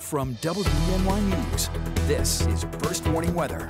From WENY News, this is First Warning Weather.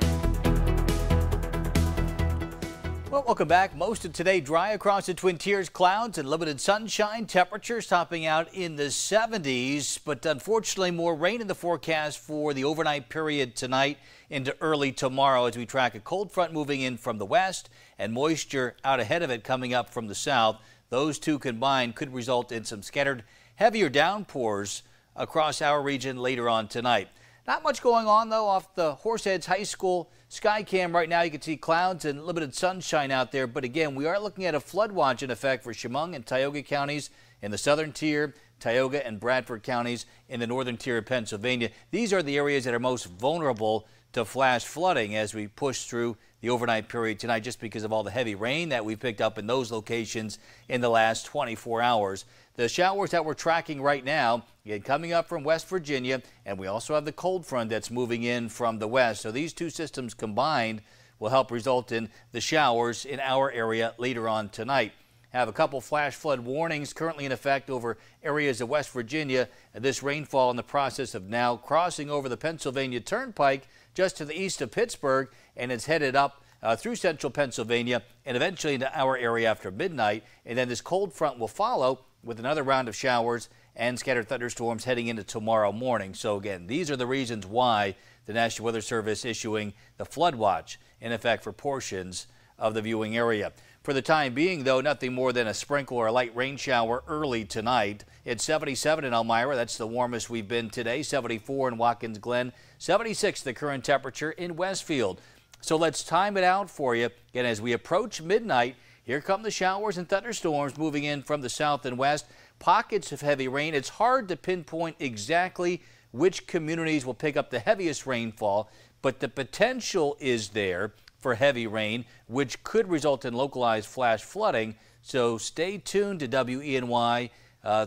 Well, welcome back. Most of today dry across the Twin Tiers, clouds and limited sunshine. Temperatures topping out in the 70s, but unfortunately more rain in the forecast for the overnight period tonight into early tomorrow as we track a cold front moving in from the west and moisture out ahead of it coming up from the south. Those two combined could result in some scattered heavier downpours across our region later on tonight. Not much going on, though, off the Horseheads High School sky cam right now. You can see clouds and limited sunshine out there. But again, we are looking at a flood watch in effect for Chemung and Tioga counties in the southern tier, Tioga and Bradford counties in the northern tier of Pennsylvania. These are the areas that are most vulnerable to flash flooding as we push through the overnight period tonight, just because of all the heavy rain that we picked up in those locations in the last 24 hours. The showers that we're tracking right now, again, coming up from West Virginia, and we also have the cold front that's moving in from the west. So these two systems combined will help result in the showers in our area later on tonight. Have a couple flash flood warnings currently in effect over areas of West Virginia. This rainfall in the process of now crossing over the Pennsylvania Turnpike just to the east of Pittsburgh, and it's headed up through central Pennsylvania and eventually into our area after midnight. And then this cold front will follow with another round of showers and scattered thunderstorms heading into tomorrow morning. So again, these are the reasons why the National Weather Service issuing the flood watch in effect for portions of the viewing area. For the time being, though, nothing more than a sprinkle or a light rain shower early tonight. It's 77 in Elmira. That's the warmest we've been today. 74 in Watkins Glen. 76 the current temperature in Westfield. So let's time it out for you. Again, as we approach midnight, here come the showers and thunderstorms moving in from the south and west. Pockets of heavy rain. It's hard to pinpoint exactly which communities will pick up the heaviest rainfall, but the potential is there for heavy rain, which could result in localized flash flooding. So stay tuned to WENY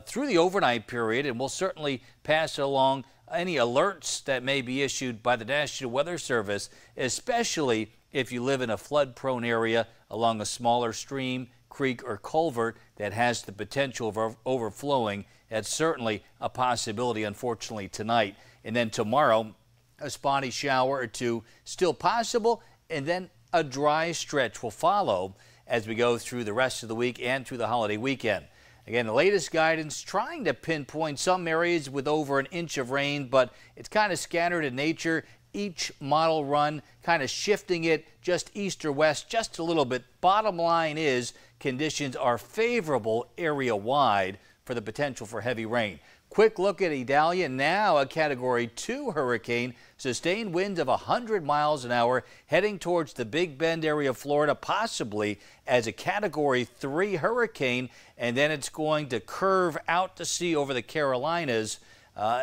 through the overnight period, and we'll certainly pass along any alerts that may be issued by the National Weather Service, especially if you live in a flood-prone area along a smaller stream, creek, or culvert that has the potential of overflowing. That's certainly a possibility, unfortunately, tonight. And then tomorrow, a spotty shower or two still possible, and then a dry stretch will follow as we go through the rest of the week and through the holiday weekend. Again, the latest guidance trying to pinpoint some areas with over an inch of rain, but it's kind of scattered in nature. Each model run kind of shifting it just east or west just a little bit. Bottom line is conditions are favorable area-wide for the potential for heavy rain. Quick look at Idalia, now a Category 2 hurricane. Sustained winds of 100 miles an hour heading towards the Big Bend area of Florida, possibly as a Category 3 hurricane, and then it's going to curve out to sea over the Carolinas.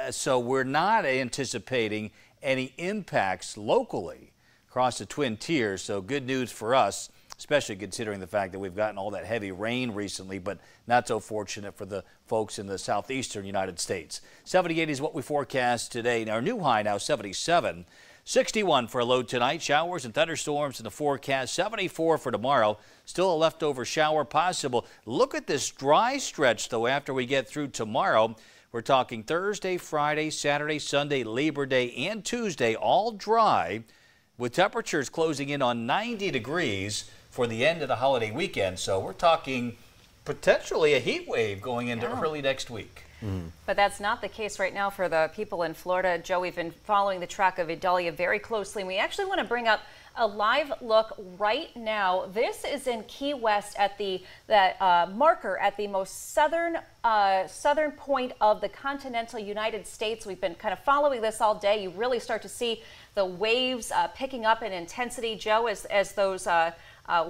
So we're not anticipating any impacts locally across the Twin Tiers. So good news for us, especially considering the fact that we've gotten all that heavy rain recently, but not so fortunate for the folks in the southeastern United States. 78 is what we forecast today. Now, our new high now 77. 61 for a low tonight. Showers and thunderstorms in the forecast. 74 for tomorrow. Still a leftover shower possible. Look at this dry stretch, though, after we get through tomorrow. We're talking Thursday, Friday, Saturday, Sunday, Labor Day, and Tuesday, all dry, with temperatures closing in on 90 degrees for the end of the holiday weekend. So we're talking potentially a heat wave going into early next week. But that's not the case right now for the people in Florida. Joe, we've been following the track of Idalia very closely, and we actually want to bring up a live look right now. This is in Key West at the marker at the most southern point of the continental United States. We've been kind of following this all day. You really start to see the waves picking up in intensity, Joe, as those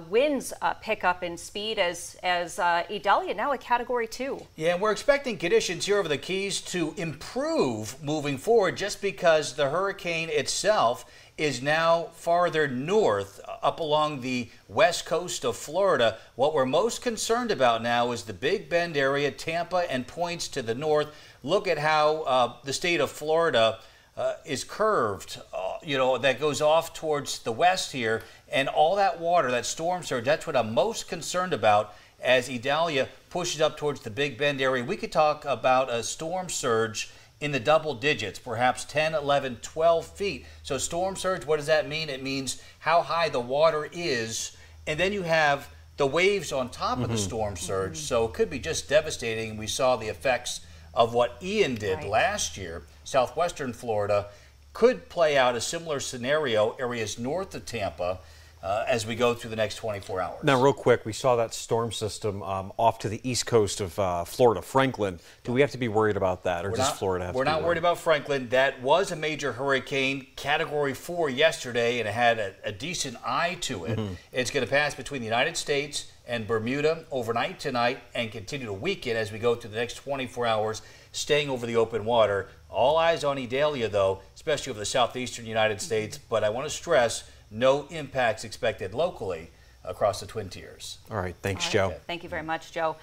winds pick up in speed as Idalia now a Category 2. Yeah, and we're expecting conditions here over the Keys to improve moving forward just because the hurricane itself is now farther north up along the west coast of Florida. What we're most concerned about now is the Big Bend area, Tampa, and points to the north. Look at how the state of Florida is curved, that goes off towards the west here, and all that water, that storm surge, that's what I'm most concerned about as Idalia pushes up towards the Big Bend area. We could talk about a storm surge in the double digits, perhaps 10, 11, 12 feet. So storm surge, what does that mean? It means how high the water is, and then you have the waves on top of the storm surge. So it could be just devastating. We saw the effects of what Ian did last year. Southwestern Florida could play out a similar scenario, areas north of Tampa, as we go through the next 24 hours. Now, real quick, we saw that storm system off to the east coast of Florida, Franklin. Do we have to be worried about that, or does Florida have to be worried? We're not worried about Franklin. That was a major hurricane, Category 4 yesterday, and it had a decent eye to it. It's going to pass between the United States and Bermuda overnight tonight and continue to weaken as we go through the next 24 hours, staying over the open water. All eyes on Idalia, though, especially over the southeastern United States. But I want to stress, no impacts expected locally across the Twin Tiers. All right. Thanks, Joe. Thank you very much, Joe.